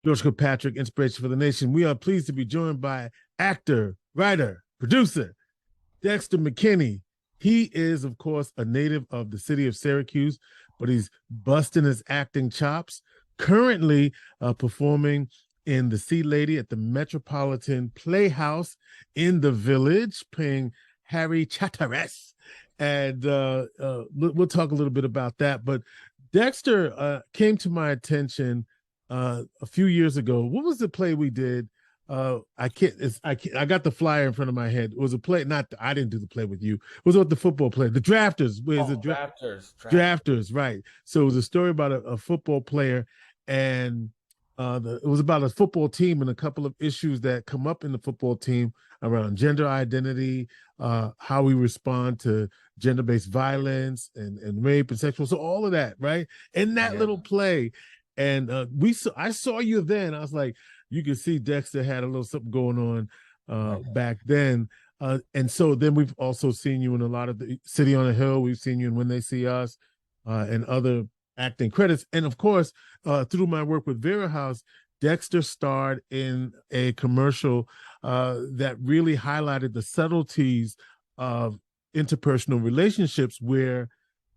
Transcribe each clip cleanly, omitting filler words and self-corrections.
George Kilpatrick, Inspiration for the Nation. We are pleased to be joined by actor, writer, producer, Dexter McKinney. He is, of course, a native of the city of Syracuse, but he's busting his acting chops. Currently performing in The Sea Lady at the Metropolitan Playhouse in the Village, playing Harry Chatteras. And we'll talk a little bit about that. But Dexter came to my attention a few years ago. What was the play we did? I got the flyer in front of my head. It was a play. I didn't do the play with you. It was what the football play, the Drafters. Drafters, right? So it was a story about a football player, and it was about a football team and a couple of issues that come up in the football team around gender identity, how we respond to gender-based violence and rape and sexual. So all of that, right? In that little play, and I saw you then. I was like, you can see Dexter had a little something going on back then. And so then we've also seen you in a lot of the City on a Hill. We've seen you in When They See Us and other acting credits. And of course, through my work with Vera House, Dexter starred in a commercial that really highlighted the subtleties of interpersonal relationships, where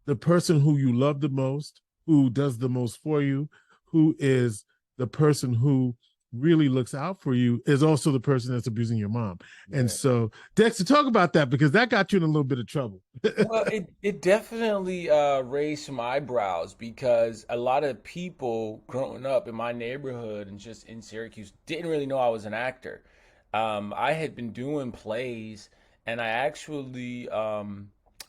the person who you love the most, who does the most for you, who is the person who really looks out for you, is also the person that's abusing your mom. And so, Dexter, talk about that, because that got you in a little bit of trouble. Well, it definitely raised some eyebrows, because a lot of people growing up in my neighborhood and just in Syracuse didn't really know I was an actor. I had been doing plays, and I actually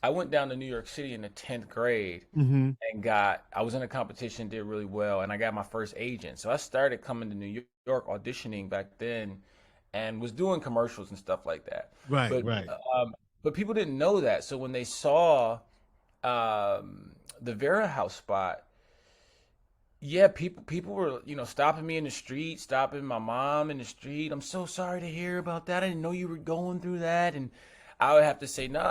I went down to New York City in the 10th grade and I was in a competition, did really well, and I got my first agent. So I started coming to New York auditioning back then and was doing commercials and stuff like that. Right. But people didn't know that. So when they saw the Vera House spot, people were, stopping me in the street, stopping my mom in the street. I'm so sorry to hear about that. I didn't know you were going through that. And I would have to say, no,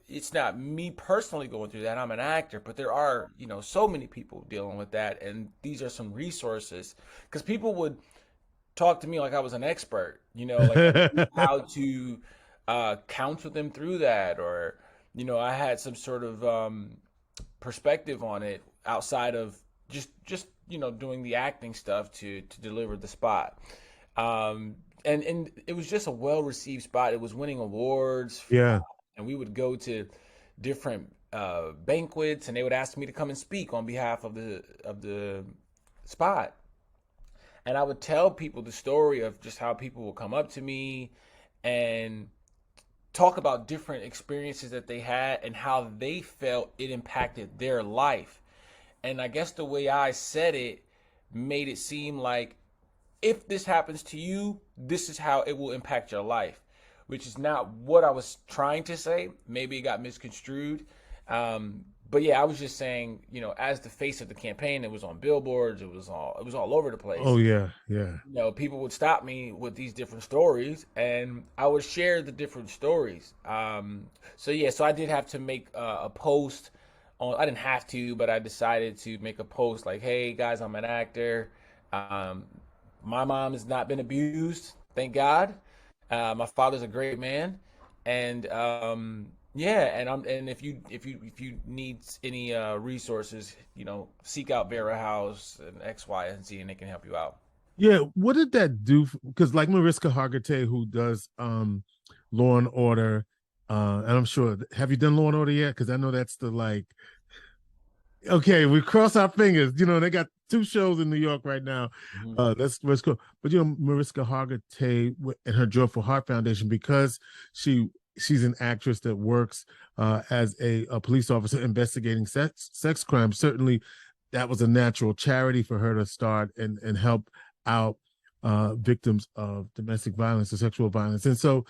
it's not me personally going through that. I'm an actor, but there are, so many people dealing with that. And these are some resources, because people would talk to me like I was an expert, like how to counsel them through that, or, I had some sort of perspective on it outside of just doing the acting stuff to deliver the spot. And it was just a well-received spot. It was winning awards. Yeah. And we would go to different banquets, and they would ask me to come and speak on behalf of the spot. And I would tell people the story of just how people would come up to me and talk about different experiences that they had and how they felt it impacted their life. And I guess the way I said it made it seem like, if this happens to you, this is how it will impact your life, which is not what I was trying to say. Maybe it got misconstrued. But yeah, I was just saying, as the face of the campaign, it was on billboards, it was all over the place. Oh yeah. People would stop me with these different stories, and I would share the different stories. So I did have to make a post on. I didn't have to, but I decided to make a post like, "Hey guys, I'm an actor. My mom has not been abused, thank God. My father's a great man, and and if you need any resources, seek out Vera House and X, Y, and Z, and they can help you out." Yeah, what did that do? Because like Mariska Hargitay, who does Law and Order, and I'm sure, have you done Law and Order yet? Because I know that's okay, we cross our fingers. They got 2 shows in New York right now. Let's go. But Mariska Hargitay and her Joyful Heart Foundation, because she's an actress that works as a police officer investigating sex crimes. Certainly, that was a natural charity for her to start and help out victims of domestic violence or sexual violence. And so,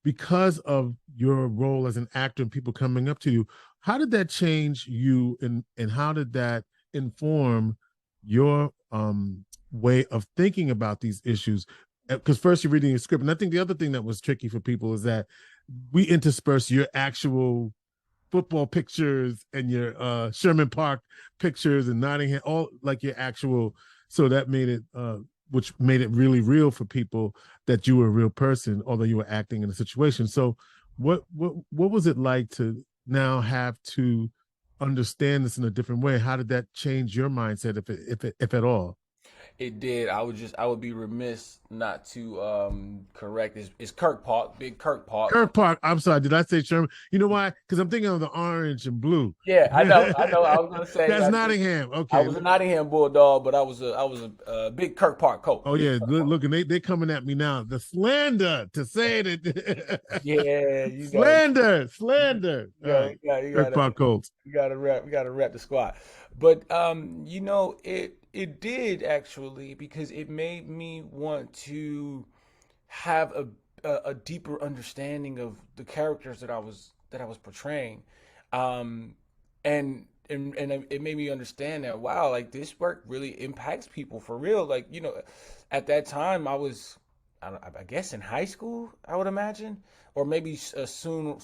because of your role as an actor and people coming up to you, how did that change you, and how did that inform your way of thinking about these issues? Because first you're reading a script, and I think the other thing that was tricky for people is that we intersperse your actual football pictures and your Sherman Park pictures and Nottingham, all like your actual So that made it, which made it really real for people that you were a real person, although you were acting in a situation. So what was it like to now have to understand this in a different way? How did that change your mindset, if at all? It did. I would be remiss not to correct. It's Kirk Park, big Kirk Park. Kirk Park. I'm sorry. Did I say Sherman? You know why? Because I'm thinking of the orange and blue. Yeah, I know. I know. I was gonna say That's Nottingham. I Okay. was a Nottingham Bulldog, but I was a big Kirk Park coach. Oh Big yeah, Kirk Park. look, and they coming at me now. The slander to say it. Yeah, you got it. slander. All right, You Kirk got to Park Colts. we gotta rep the squad. But it did actually, because it made me want to have a deeper understanding of the characters that I was portraying. Um and it made me understand that, wow, like this work really impacts people for real. Like, at that time I guess in high school, I would imagine, or maybe soon.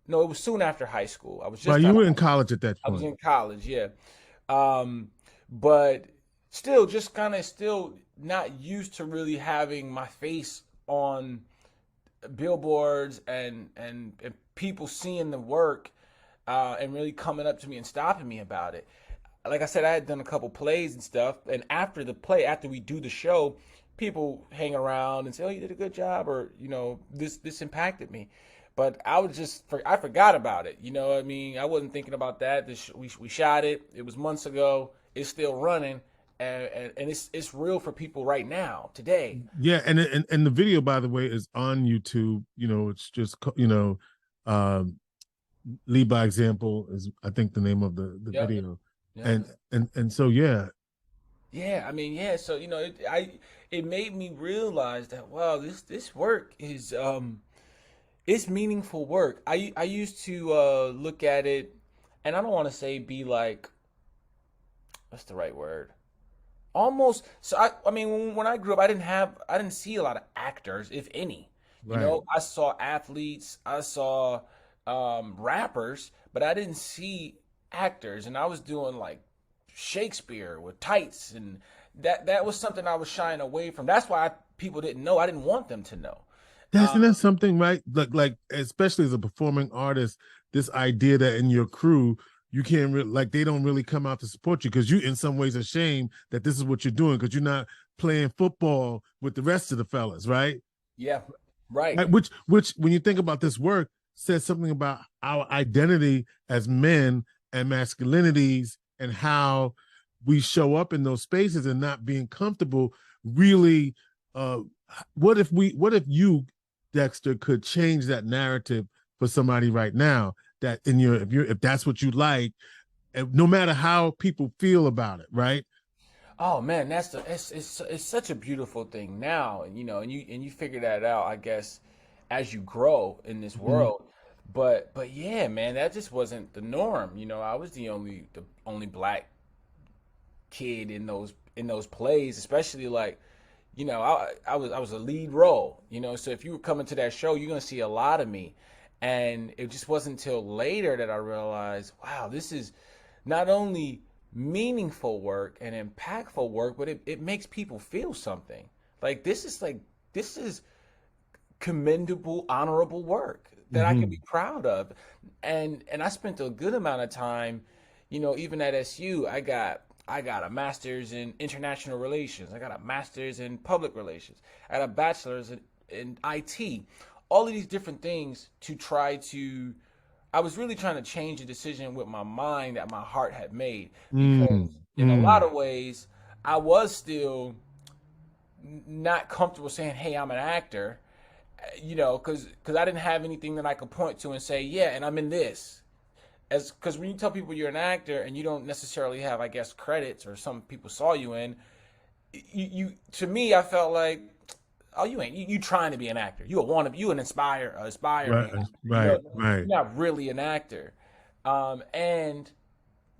No, it was soon after high school. I was Well, just you out of were in college at that I was point. in college, yeah. But still, just kind of still not used to really having my face on billboards and people seeing the work, and really coming up to me and stopping me about it. Like I said, I had done a couple plays and stuff, and after the play, after we do the show, people hang around and say, "Oh, you did a good job," or this impacted me. But I forgot about it. I mean, I wasn't thinking about that. We shot it. It was months ago. It's still running, and it's real for people right now, today. Yeah, and the video, by the way, is on YouTube. It's just um, Lead by Example is, I think, the name of the Yeah, video, yeah, and so yeah. yeah. I mean, yeah. So it made me realize that, wow, this work is it's meaningful work. I used to look at it, and I don't want to say be like, what's the right word? Almost. So I mean, when I grew up, I didn't see a lot of actors, if any. Right. I saw athletes, I saw rappers, but I didn't see actors, and I was doing like Shakespeare with tights, and that was something I was shying away from. That's why people didn't know. I didn't want them to know. Isn't that something, right? Like especially as a performing artist, this idea that in your crew you can't like they don't really come out to support you because you in some ways ashamed that this is what you're doing because you're not playing football with the rest of the fellas, right? Yeah, right. Like, which when you think about this work says something about our identity as men and masculinities and how we show up in those spaces and not being comfortable really. What if you, Dexter, could change that narrative for somebody right now, that if that's what you like, no matter how people feel about it, right? Oh man, it's such a beautiful thing now, and you figure that out, I guess, as you grow in this Mhm. world. But yeah, man, that just wasn't the norm. I was the only black kid in those plays, especially like, I was a lead role. So if you were coming to that show, you're gonna see a lot of me, and it just wasn't until later that I realized, wow, this is not only meaningful work and impactful work, but it makes people feel something. This is commendable, honorable work that I can be Mhm. proud of. And I spent a good amount of time, even at SU, I got a master's in international relations. I got a master's in public relations. I got a bachelor's in IT. All of these different things to try to I was really trying to change a decision with my mind that my heart had made, because Mm, in a lot mm. of ways I was still not comfortable saying, "Hey, I'm an actor," because I didn't have anything that I could point to and say, "Yeah, and I'm in this." Because when you tell people you're an actor and you don't necessarily have, I guess, credits, or some people saw you in, you to me, I felt like, oh, you ain't you trying to be an actor. You an aspiring Right, actor. right, You're right. not really an actor. And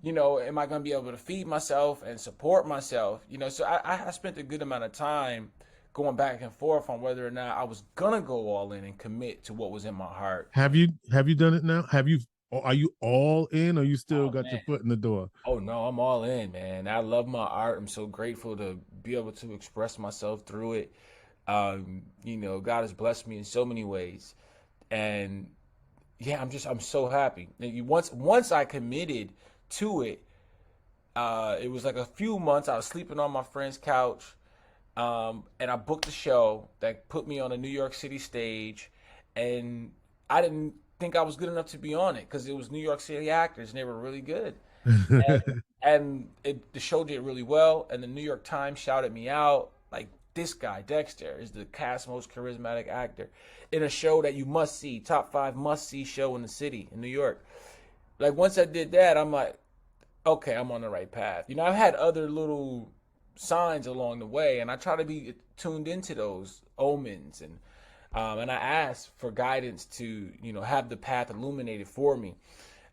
am I going to be able to feed myself and support myself? So I spent a good amount of time going back and forth on whether or not I was gonna go all in and commit to what was in my heart. Have you done it now? Have you are you all in, or you still Oh got your man. foot in the door? Oh no, I'm all in, man. I love my art. I'm so grateful to be able to express myself through it. God has blessed me in so many ways. And yeah, I'm so happy. And once I committed to it, it was like a few months. I was sleeping on my friend's couch, and I booked a show that put me on a New York City stage, and I didn't think I was good enough to be on it because it was New York City actors and they were really good. The show did really well, and the New York Times shouted me out like, this guy Dexter is the cast most charismatic actor in a show that you must see, top 5 must see show in the city in New York. Like once I did that, I'm like, okay, I'm on the right path. I've had other little signs along the way, and I try to be tuned into those omens, and I ask for guidance to have the path illuminated for me.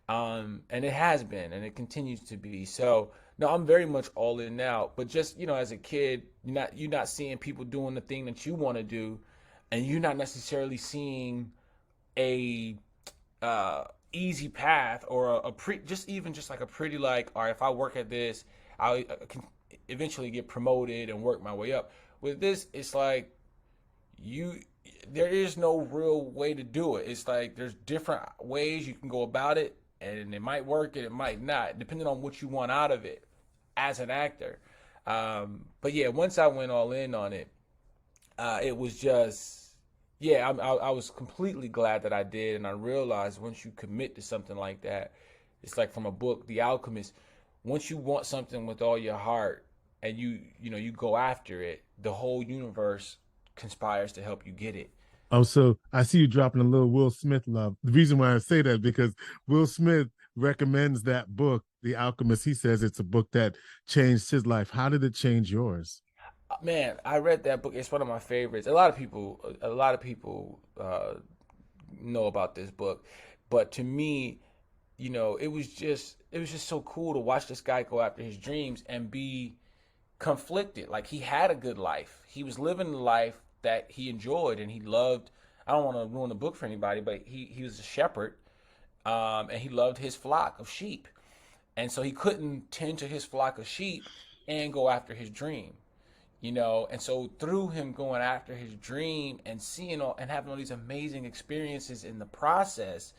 And it has been, and it continues to be. So no, I'm very much all in now. But just as a kid, you're not seeing people doing the thing that you want to do, and you're not necessarily seeing a easy path or just like a pretty like, all right, if I work at this, I can eventually get promoted and work my way up. With this, it's like you there is no real way to do it. It's like there's different ways you can go about it, and it might work and it might not, depending on what you want out of it as an actor. But yeah, once I went all in on it, it was just, yeah, I was completely glad that I did. And I realized once you commit to something like that, it's like from a book, The Alchemist. Once you want something with all your heart and you go after it, the whole universe conspires to help you get it. Oh, so I see you dropping a little Will Smith love. The reason why I say that is because Will Smith recommends that book, The Alchemist. He says it's a book that changed his life. How did it change yours? Man, I read that book. It's one of my favorites. A lot of people know about this book, but to me, it was just so cool to watch this guy go after his dreams and be conflicted. Like he had a good life. He was living the life that he enjoyed and he loved. I don't want to ruin the book for anybody, but he was a shepherd, and he loved his flock of sheep, and so he couldn't tend to his flock of sheep and go after his dream. And so through him going after his dream and seeing all and having all these amazing experiences in the process,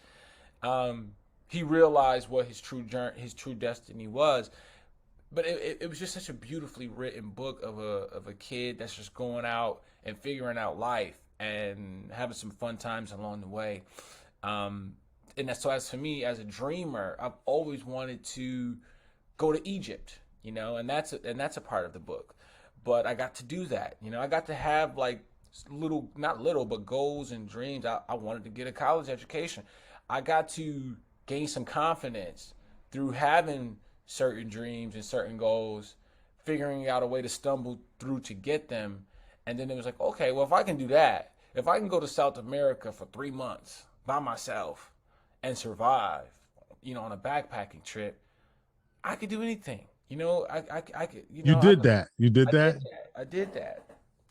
he realized what his true journey, his true destiny was. But it was just such a beautifully written book of a kid that's just going out and figuring out life and having some fun times along the way. And that's so, as for me as a dreamer, I've always wanted to go to Egypt, and that's a part of the book. But I got to do that. I got to have like little, not little, but goals and dreams. I wanted to get a college education. I got to gain some confidence through having certain dreams and certain goals, figuring out a way to stumble through to get them. And then it was like, okay, well, if I can do that, if I can go to South America for 3 months by myself and survive, on a backpacking trip, I could do anything. I could, You did that. You did I did that. that. I did that.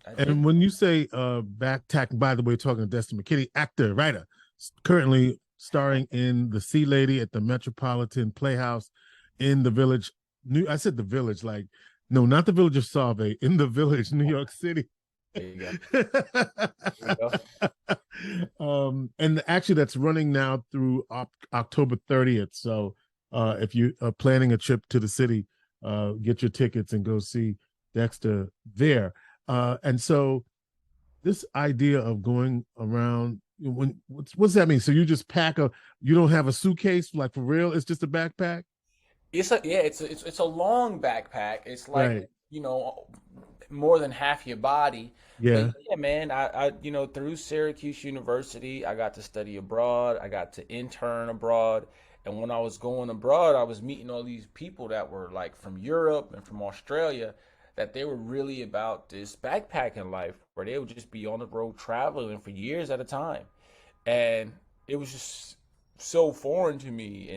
I did. And when you say backtack, by the way, talking to Dexter McKinney, actor, writer, currently starring in The Sea Lady at the Metropolitan Playhouse in the Village. I said the Village, like, no, not the Village of Salve, in the Village, New York City. There you go. There you go. And actually, that's running now through October 30th. So if you are planning a trip to the city, get your tickets and go see Dexter there. And so this idea of going around, what's that mean? So you just you don't have a suitcase, like for real? It's just a backpack? It's a long backpack. It's like, Right. more than half your body. But Yeah. yeah, man, I through Syracuse University, I got to study abroad. I got to intern abroad. And when I was going abroad, I was meeting all these people that were like from Europe and from Australia, that they were really about this backpacking life where they would just be on the road traveling for years at a time. And it was just so foreign to me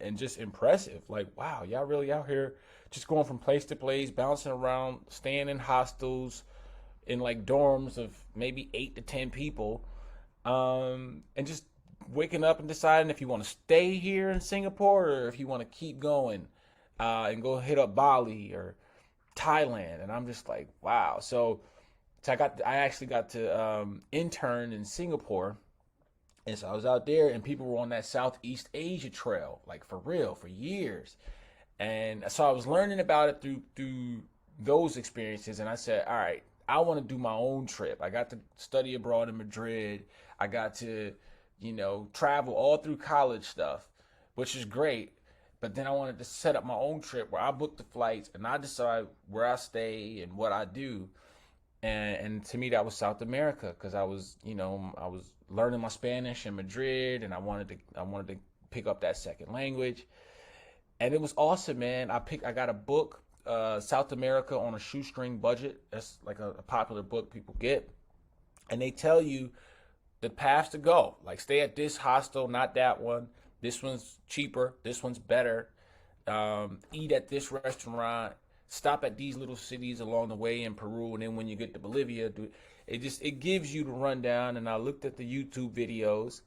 and just impressive. Like, wow, y'all really out here just going from place to place, bouncing around, staying in hostels, in like dorms of maybe 8 to 10 people, and just waking up and deciding if you want to stay here in Singapore or if you want to keep going and go hit up Bali or Thailand. And I'm just like, wow. So I actually got to intern in Singapore. And so I was out there and people were on that Southeast Asia trail, like for real, for years. And so I was learning about it through those experiences. And I said, all right, I want to do my own trip. I got to study abroad in Madrid. I got to, travel all through college stuff, which is great. But then I wanted to set up my own trip where I book the flights and I decide where I stay and what I do. And to me, that was South America because I was learning my Spanish in Madrid and I wanted to pick up that second language. And it was awesome, man. I got a book, South America on a Shoestring Budget. That's like a popular book people get. And they tell you the paths to go. Like stay at this hostel, not that one. This one's cheaper. This one's better. Eat at this restaurant. Stop at these little cities along the way in Peru. And then when you get to Bolivia, it gives you the rundown. And I looked at the YouTube videos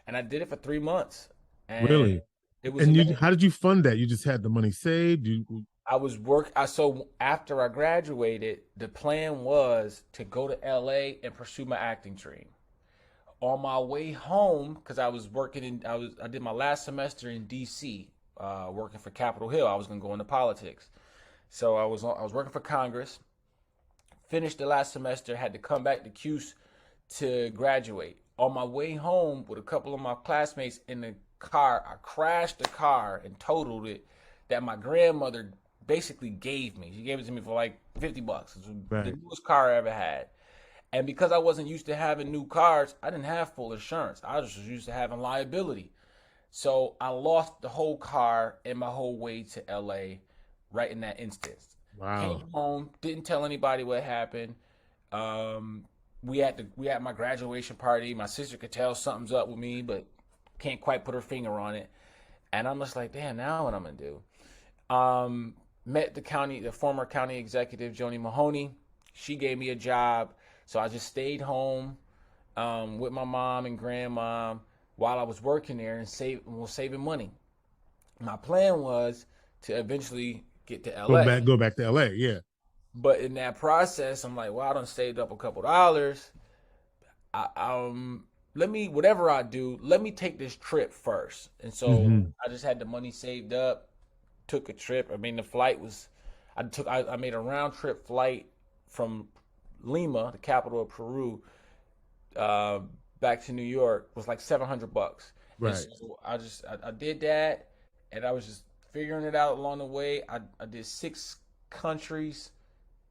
and I did it for 3 months. And really? it was And how did you fund that? You just had the money saved? So after I graduated, the plan was to go to LA and pursue my acting dream. On my way home, because I did my last semester in DC, working for Capitol Hill. I was gonna go into politics. So I was working for Congress, finished the last semester, had to come back to Cuse to graduate. On my way home with a couple of my classmates in the car, I crashed the car and totaled it that my grandmother basically gave me. She gave it to me for like $50. It was right. the newest car I ever had. And because I wasn't used to having new cars, I didn't have full insurance. I was just used to having liability. So I lost the whole car and my whole way to LA right in that instance. Wow. Came home, didn't tell anybody what happened. We had my graduation party. My sister could tell something's up with me, but can't quite put her finger on it. And I'm just like, damn, now what I'm gonna do? Met the former county executive, Joni Mahoney. She gave me a job. So I just stayed home with my mom and grandma while I was working there and saving money. My plan was to eventually get to LA. Go back to LA, yeah. But in that process, I'm like, well, I done saved up a couple dollars. Whatever I do, let me take this trip first. And so I just had the money saved up, took a trip. I mean, the flight was, I made a round trip flight from Lima, the capital of Peru, back to New York was like $700. Right. And so I did that, and I was just figuring it out along the way. I did 6 countries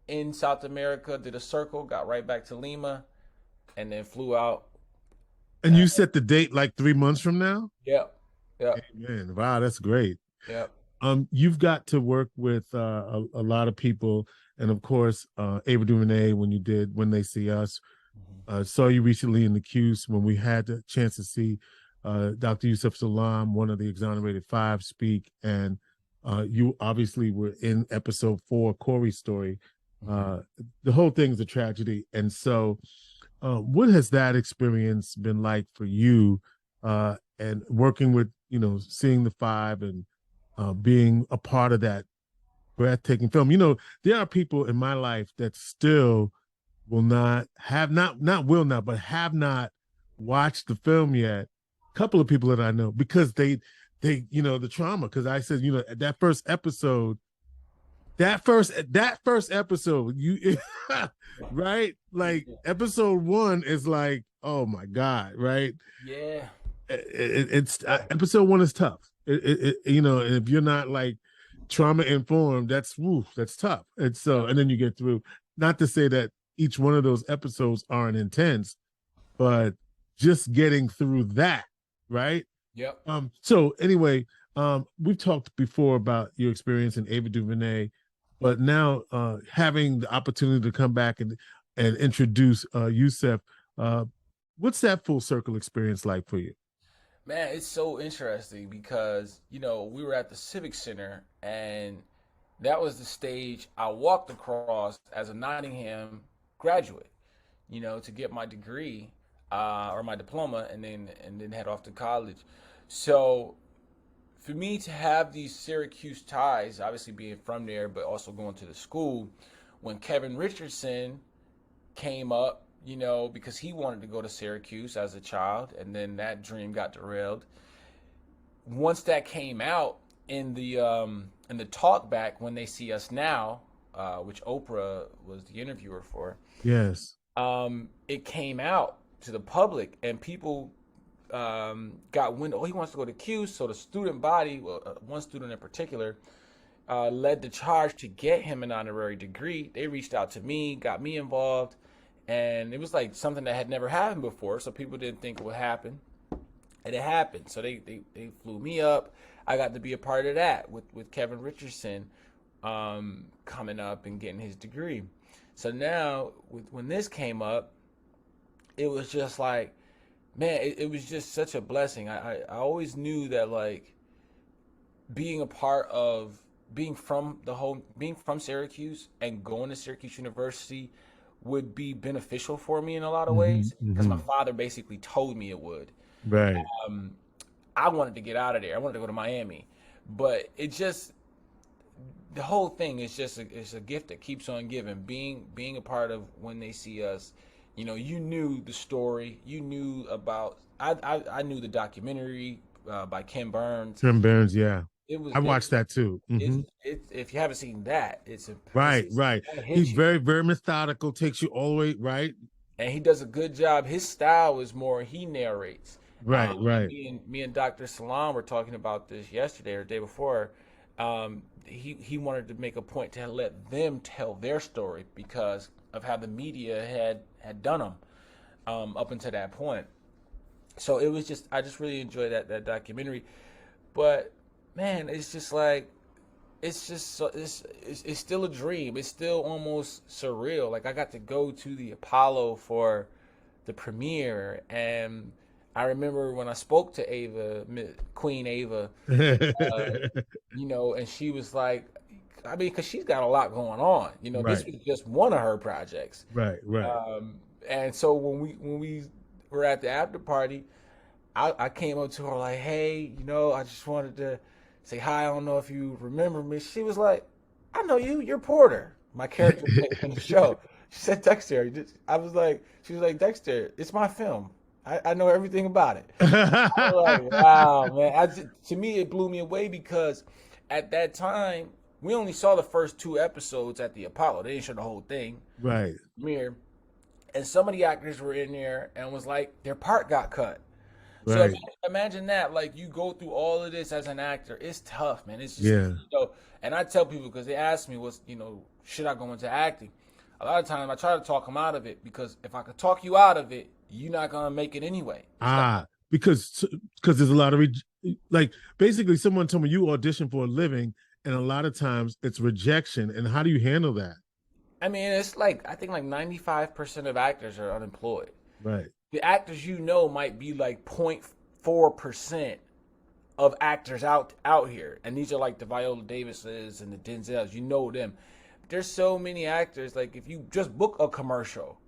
in South America, did a circle, got right back to Lima, and then flew out. And you set the date like 3 months from now? Yep. Man, wow, that's great. Yep. You've got to work with a lot of people, and of course, Ava DuVernay When They See Us. Saw you recently in the Cuse when we had the chance to see Dr. Yusuf Salam, one of the exonerated 5, speak, and you obviously were in episode 4, Corey's story. The whole thing is a tragedy, and so what has that experience been like for you? And working with, seeing the 5 and being a part of that breathtaking film. There are people in my life that still will not have not will not, but have not watched the film yet. A couple of people that I know, because they the trauma. Because I said, that first episode, you right? Like episode 1 is like, oh my God, right? Yeah. It's episode 1 is tough. And if you're not like trauma informed, that's tough. And so, and then you get through. Not to say that each one of those episodes aren't intense, but just getting through that, right? Yep. So anyway, we've talked before about your experience in Ava DuVernay, but now having the opportunity to come back and introduce Yusuf, what's that full circle experience like for you? Man, it's so interesting because, we were at the Civic Center and that was the stage I walked across as a Nottingham graduate, to get my degree. or my diploma, and then head off to college. So for me to have these Syracuse ties, obviously being from there, but also going to the school, when Kevin Richardson came up, because he wanted to go to Syracuse as a child, and then that dream got derailed. Once that came out in the talk back, When They See Us Now, which Oprah was the interviewer for, Yes. it came out to the public, and people got wind. Oh, he wants to go to Q. So the student body, well, one student in particular, led the charge to get him an honorary degree. They reached out to me, got me involved, and it was like something that had never happened before. So people didn't think it would happen, and it happened. So they flew me up. I got to be a part of that with Kevin Richardson coming up and getting his degree. So now, when this came up, it was just like, man, it was just such a blessing. I always knew that, like, being a part of being from Syracuse and going to Syracuse University would be beneficial for me in a lot of ways, because my father basically told me it would. Right. I wanted to get out of there. I wanted to go to Miami, but the whole thing is just it's a gift that keeps on giving. Being a part of When They See Us, you knew the story. You knew about. I knew the documentary by Ken Burns. Tim Burns, yeah. I watched that too. If you haven't seen that, right. He's you. very, very methodical. Takes you all the way right, and he does a good job. His style is more he narrates. Right. Me and Dr. Salam were talking about this yesterday or the day before. He wanted to make a point to let them tell their story because of how the media had done them up until that point. So it was I just really enjoyed that documentary. But man, it's just like, it's still a dream. It's still almost surreal. Like, I got to go to the Apollo for the premiere, and I remember when I spoke to Ava, Queen Ava, and she was like, I mean, because she's got a lot going on. Right. This was just one of her projects. Right. And so when we were at the after party, I came up to her like, hey, I just wanted to say hi. I don't know if you remember me. She was like, I know you. You're Porter, my character in the show. She said, Dexter. She was like, Dexter, it's my film. I know everything about it. I was like, wow, man. To me, it blew me away because at that time, we only saw the first 2 episodes at the Apollo. They didn't show the whole thing. Right. Premiere. And some of the actors were in there and was like, their part got cut. Right. So imagine that. Like, you go through all of this as an actor. It's tough, man. It's just, and I tell people, because they ask me, should I go into acting? A lot of times I try to talk them out of it, because if I could talk you out of it, you're not going to make it anyway. Because there's a lot of, basically someone told me you audition for a living, and a lot of times it's rejection. And how do you handle that? I mean, it's like, I think like 95% of actors are unemployed. Right. The actors might be like 0.4% of actors out here. And these are like the Viola Davises and the Denzels, them. There's so many actors, like if you just book a commercial,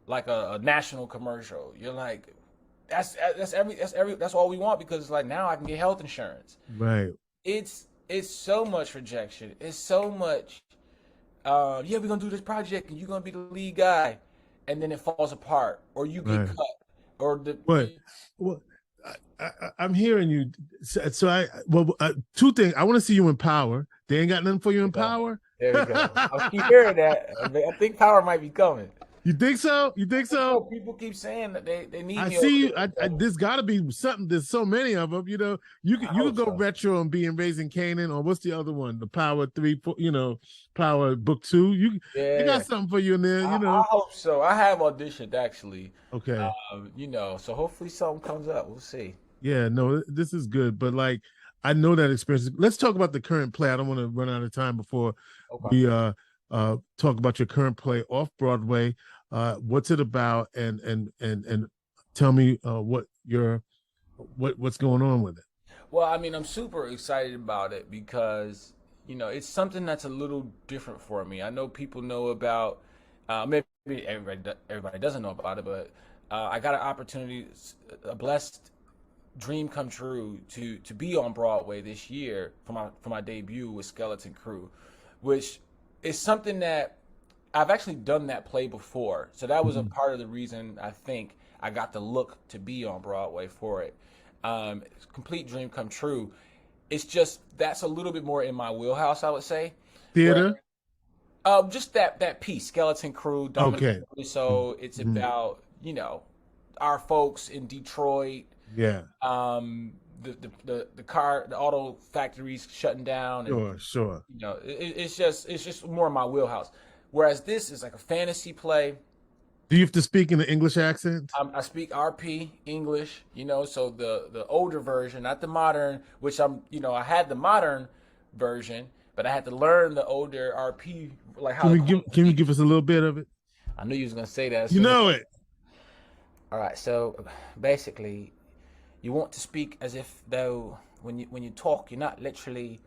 like a national commercial, you're like, that's all we want, because it's like, now I can get health insurance. Right. It's so much rejection. It's so much, we're gonna do this project and you're gonna be the lead guy, and then it falls apart, or you get cut, or I'm hearing you. So 2 things. I want to see you in Power. They ain't got nothing for you in Power. There we go. I keep hearing that. I think Power might be coming. You think so? People keep saying that they need. I see you. There's got to be something. There's so many of them. You could go retro and be in Raising Canaan, or what's the other one? The Power 3. Power Book 2. You got something for you in there. I hope so. I have auditioned actually. Okay. So hopefully something comes up. We'll see. Yeah. No, this is good. But I know that experience. Let's talk about the current play. I don't want to run out of time before we talk about your current play off Broadway. What's it about, and tell me what's going on with it. Well, I mean, I'm super excited about it because it's something that's a little different for me. I know people know about, maybe everybody doesn't know about it, but I got an opportunity, a blessed dream come true to be on Broadway this year for my debut with Skeleton Crew, which is something that I've actually done that play before. So that was a part of the reason I think I got the look to be on Broadway for it. Complete dream come true. It's just that's a little bit more in my wheelhouse, I would say. Theater. Just that piece, Skeleton Crew, Okay. So it's about our folks in Detroit. Yeah. The auto factories shutting down. And, Sure. It's just more in my wheelhouse. Whereas this is like a fantasy play. Do you have to speak in an English accent? I speak RP English, so the older version, not the modern, which I had the modern version, but I had to learn the older RP, like how. Can you give us a little bit of it? I knew you was gonna say that. You know it. All right, so basically, you want to speak as if though when you talk, you're not literally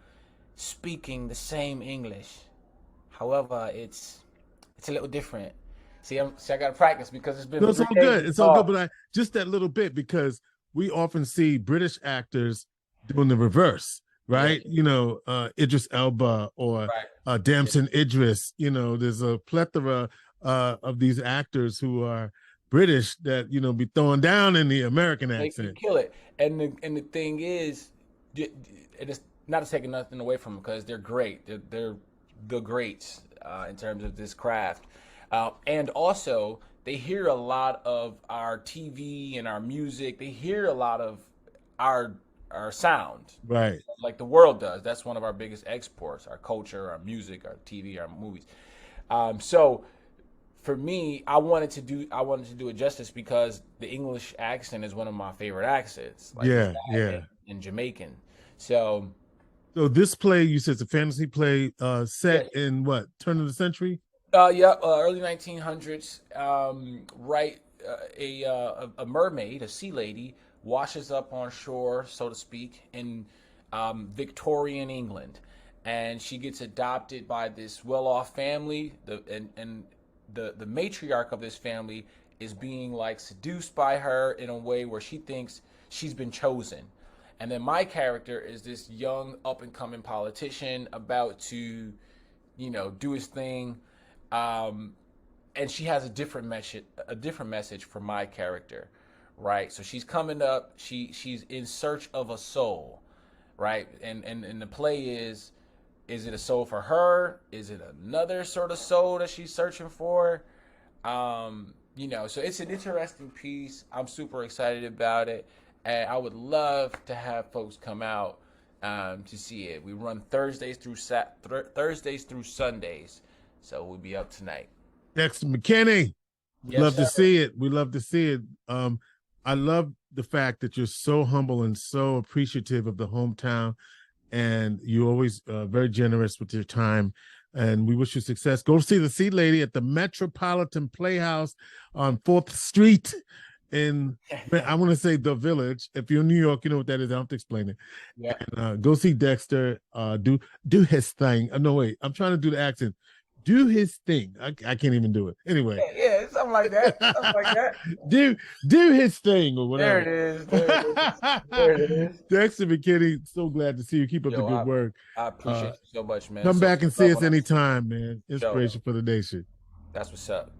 speaking the same English. However, it's a little different. See, I got to practice because it's been. No, it's all good. It's all good, but just that little bit, because we often see British actors doing the reverse, right? Yeah. Idris Elba or Damson Idris. There's a plethora of these actors who are British that be throwing down in the American accent. They kill it, and the thing is, it's not to take nothing away from them because they're great. They're the greats in terms of this craft. And also, they hear a lot of our TV and our music. They hear a lot of our sound, right? Like the world does. That's one of our biggest exports: our culture, our music, our TV, our movies. So, for me, I wanted to do it justice because the English accent is one of my favorite accents. Like and Jamaican. So this play, you said it's a fantasy play set in what, turn of the century? Early 1900s. A mermaid, a sea lady, washes up on shore, so to speak, in Victorian England, and she gets adopted by this well-off family. The matriarch of this family is being like seduced by her in a way where she thinks she's been chosen. And then my character is this young up-and-coming politician about to, do his thing. And she has a different message for my character, right? So she's coming up, she's in search of a soul, right? And the play is it a soul for her? Is it another sort of soul that she's searching for? So it's an interesting piece. I'm super excited about it. And I would love to have folks come out to see it. We run Thursdays through Sundays. So we'll be up tonight. Dexter McKinney. Yes, love to see it. We love to see it. I love the fact that you're so humble and so appreciative of the hometown. And you're always very generous with your time. And we wish you success. Go see the Sea Lady at the Metropolitan Playhouse on 4th Street in, I want to say, the Village. If you're in New York, you know what that is. I don't have to explain it. Yeah. And, go see Dexter. Do his thing. No, wait. I'm trying to do the accent. Do his thing. I can't even do it. Anyway. Yeah, something like that. do his thing or whatever. There it is. Dexter McKinney, so glad to see you. Keep up the good work. I appreciate you so much, man. Come back and see us anytime, man. Inspiration for the nation. That's what's up.